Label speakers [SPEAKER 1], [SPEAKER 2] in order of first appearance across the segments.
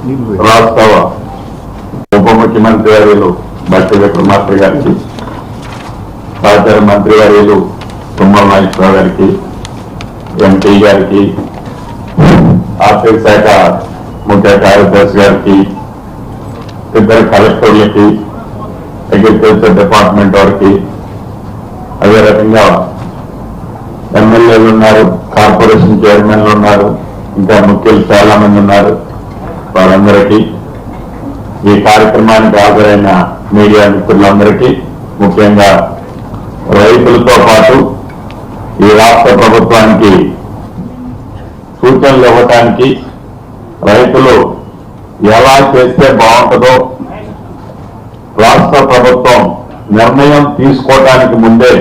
[SPEAKER 1] రాష్ట్ర ఉప ముఖ్యమంత్రి వర్యులు బట్టి విక్రమార్క గారికి, సహచార మంత్రి వర్యులు తుమ్మల నాగేశ్వరరావు గారికి, ఎంపీ గారికి, ఆర్థిక శాఖ ముఖ్య కార్యదర్శి గారికి, ఇద్దరు కలెక్టర్లకి, అగ్రికల్చర్ డిపార్ట్మెంట్ వారికి, అదే రకంగా ఎమ్మెల్యేలు ఉన్నారు, కార్పొరేషన్ చైర్మన్లు ఉన్నారు, ఇంకా ముఖ్యులు చాలా మంది ఉన్నారు. వారందరికీ, ఈ కార్యక్రమానికి హాజరైన మీడియా మిత్రులందరికీ, ముఖ్యంగా రైతులతో పాటు ఈ రాష్ట్ర ప్రభుత్వానికి సూచనలు ఇవ్వటానికి, రైతులు ఎలా చేస్తే బాగుంటుందో రాష్ట్ర ప్రభుత్వం నిర్ణయం తీసుకోవడానికి ముందే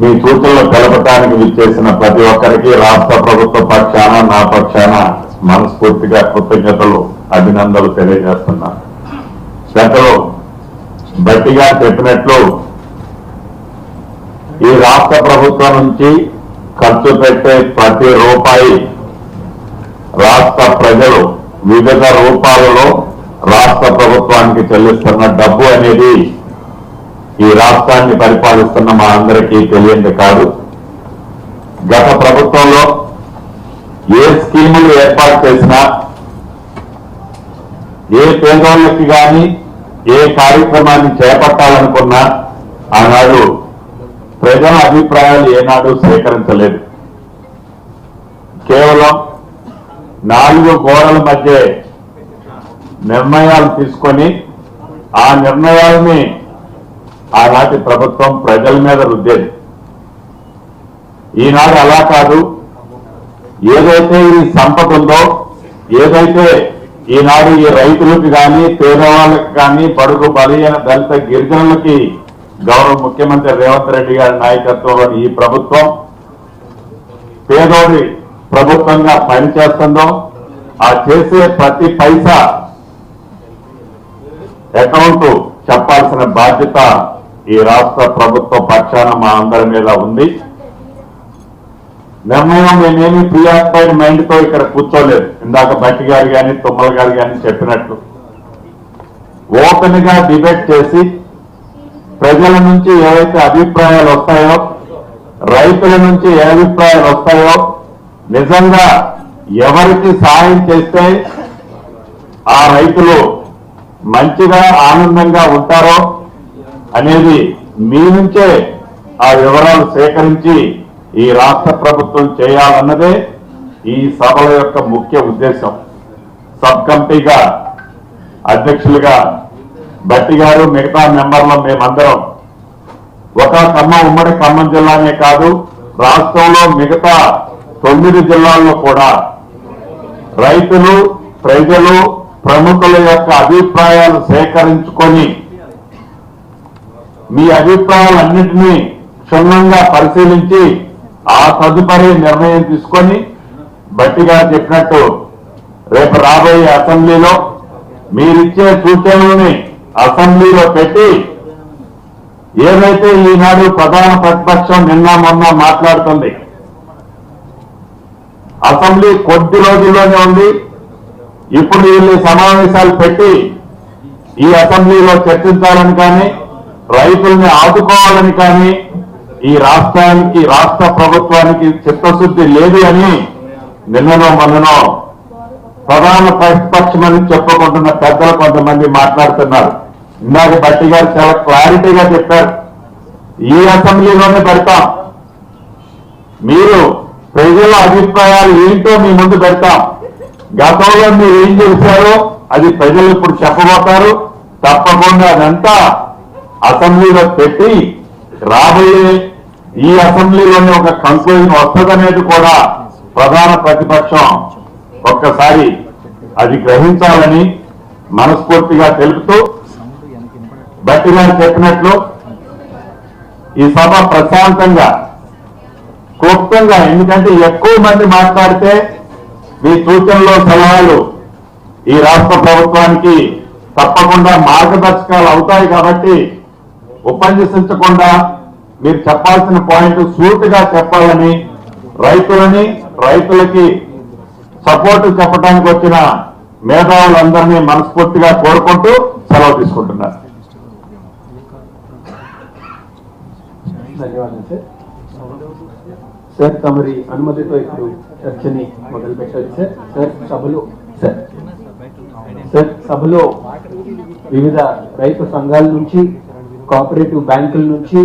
[SPEAKER 1] మీ సూచనలు తెలపడానికి విచ్చేసిన ప్రతి ఒక్కరికి రాష్ట్ర ప్రభుత్వ పక్షాన, నా పక్షాన మనస్ఫూర్తిగా కృతజ్ఞతలు, అభినందనలు తెలియజేస్తున్నాను. గతంలో బట్టిగా చెప్పినట్లు ఈ రాష్ట్ర ప్రభుత్వం నుంచి ఖర్చు పెట్టే ప్రతి రూపాయి రాష్ట్ర ప్రజలు వివిధ రూపాలలో రాష్ట్ర ప్రభుత్వానికి చెల్లిస్తున్న డబ్బు అనేది ఈ రాష్ట్రాన్ని పరిపాలిస్తున్న మా అందరికీ తెలియంది కాదు. గత ప్రభుత్వంలో ఏ స్కీములు ఏర్పాటు చేసినా, ఏ పేదోళ్ళకి కానీ ఏ కార్యక్రమాన్ని చేపట్టాలనుకున్నా ఆనాడు ప్రజల అభిప్రాయాలు ఏనాడు స్వీకరించలేదు. కేవలం 4 గోడల మధ్య నిర్ణయాలు తీసుకొని ఆ నిర్ణయాలని ఆనాటి ప్రభుత్వం ప్రజల మీద రుద్దేది. ఈనాడు అలా కాదు. ఏదైతే ఈ సంపద ఉందో, ఏదైతే ఈనాడు ఈ రైతులకు కానీ, పేదవాళ్ళకి కానీ, బడుగు బలహీన దళిత గిరిజనులకి గౌరవ ముఖ్యమంత్రి రేవంత్ రెడ్డి గారి నాయకత్వంలో ఈ ప్రభుత్వం పేదోడి ప్రభుత్వంగా పనిచేస్తుందో, ఆ చేసే ప్రతి పైసా అకౌంట్ చెప్పాల్సిన బాధ్యత ఈ రాష్ట్ర ప్రభుత్వ పక్షాన మా అందరి మీద ఉంది. నిర్ణయం నేనేమి ప్రియాక్యుపైడ్ మైండ్ తో ఇక్కడ కూర్చోలేదు. ఇందాక బట్టి గారు కానీ, తుమ్మల గారు కానీ చెప్పినట్లు ఓపెన్ గా డిబేట్ చేసి ప్రజల నుంచి ఏవైతే అభిప్రాయాలు వస్తాయో, రైతుల నుంచి ఏ అభిప్రాయాలు వస్తాయో, నిజంగా ఎవరికి సాయం చేస్తే ఆ రైతులు మంచిగా ఆనందంగా ఉంటారో అనేది మీ నుంచే ఆ వివరాలు సేకరించి ఈ రాష్ట్ర ప్రభుత్వం చేయాలన్నదే ఈ సభల యొక్క ముఖ్య ఉద్దేశం. సబ్ కమిటీగా అధ్యక్షులుగా బట్టి గారు, మిగతా మెంబర్లు మేమందరం ఒక ఉమ్మడి ఖమ్మం జిల్లానే కాదు, రాష్ట్రంలో మిగతా 9 జిల్లాల్లో కూడా రైతులు, ప్రజలు, ప్రముఖుల యొక్క అభిప్రాయాలు సేకరించుకొని మీ అభిప్రాయాలన్నింటినీ క్షుణ్ణంగా పరిశీలించి ఆ తదుపరి నిర్ణయం తీసుకొని బట్టి గారు చెప్పినట్టు రేపు రాబోయే అసెంబ్లీలో మీరిచ్చే సూచనలని అసెంబ్లీలో పెట్టి ఏదైతే ఈనాడు ప్రధాన ప్రతిపక్షం నిన్న మొన్న మాట్లాడుతుంది, అసెంబ్లీ కొద్ది రోజుల్లోనే ఉంది. ఇప్పుడు వీళ్ళు సమావేశాలు పెట్టి ఈ అసెంబ్లీలో చర్చించాలని కానీ, రైతుల్ని ఆదుకోవాలని కానీ ఈ రాష్ట్రానికి, రాష్ట్ర ప్రభుత్వానికి చిత్తశుద్ధి లేదు అని నిన్ననో మొన్ననో ప్రధాన ప్రతిపక్షమని చెప్పుకుంటున్న పెద్దలు కొంతమంది మాట్లాడుతున్నారు. ఇందాక బట్టి గారు చాలా క్లారిటీగా చెప్పారు, ఈ అసెంబ్లీలోనే పెడతాం, మీరు ప్రజల అభిప్రాయాలు ఏంటో మీ ముందు పెడతాం, గతంలో మీరు ఏం చేశారో అది ప్రజలు ఇప్పుడు చెప్పబోతారు, తప్పకుండా అదంతా అసెంబ్లీలో పెట్టి రాబోయే ఈ అసెంబ్లీలోనే ఒక కంక్లూజన్ వస్తుందనేది కూడా ప్రధాన ప్రతిపక్షం ఒక్కసారి అది గ్రహించాలని మనస్ఫూర్తిగా తెలుపుతూ, బట్టి గారు చెప్పినట్లు ఈ సభ ప్రశాంతంగా, క్లుప్తంగా, ఎందుకంటే ఎక్కువ మంది మాట్లాడితే మీ సూచనలు, సలహాలు ఈ రాష్ట్ర ప్రభుత్వానికి తప్పకుండా మార్గదర్శకాలు అవుతాయి. కాబట్టి ఉపన్యసించకుండా మీరు చెప్పాల్సిన పాయింట్ సూటిగా చెప్పాలని, రైతులకి సపోర్ట్ చెప్పడానికి వచ్చిన మేధావులందరినీ మనస్ఫూర్తిగా కోరుకుంటూ సెలవు తీసుకుంటున్నారు.
[SPEAKER 2] ధన్యవాదాలు సార్. సార్ తమరి అనుమతితో ఇప్పుడు చర్చని మొదలు పెట్టవచ్చు సార్. సభలో వివిధ రైతు సంఘాల నుంచి, కోఆపరేటివ్ బ్యాంకుల నుంచి,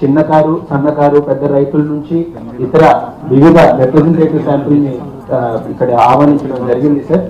[SPEAKER 2] చిన్నకారు, సన్నకారు, పెద్ద రైతుల నుంచి ఇతర వివిధ రిప్రజెంటేటివ్ శాంపుల్ ని ఇక్కడ ఆహ్వానించడం జరిగింది సార్.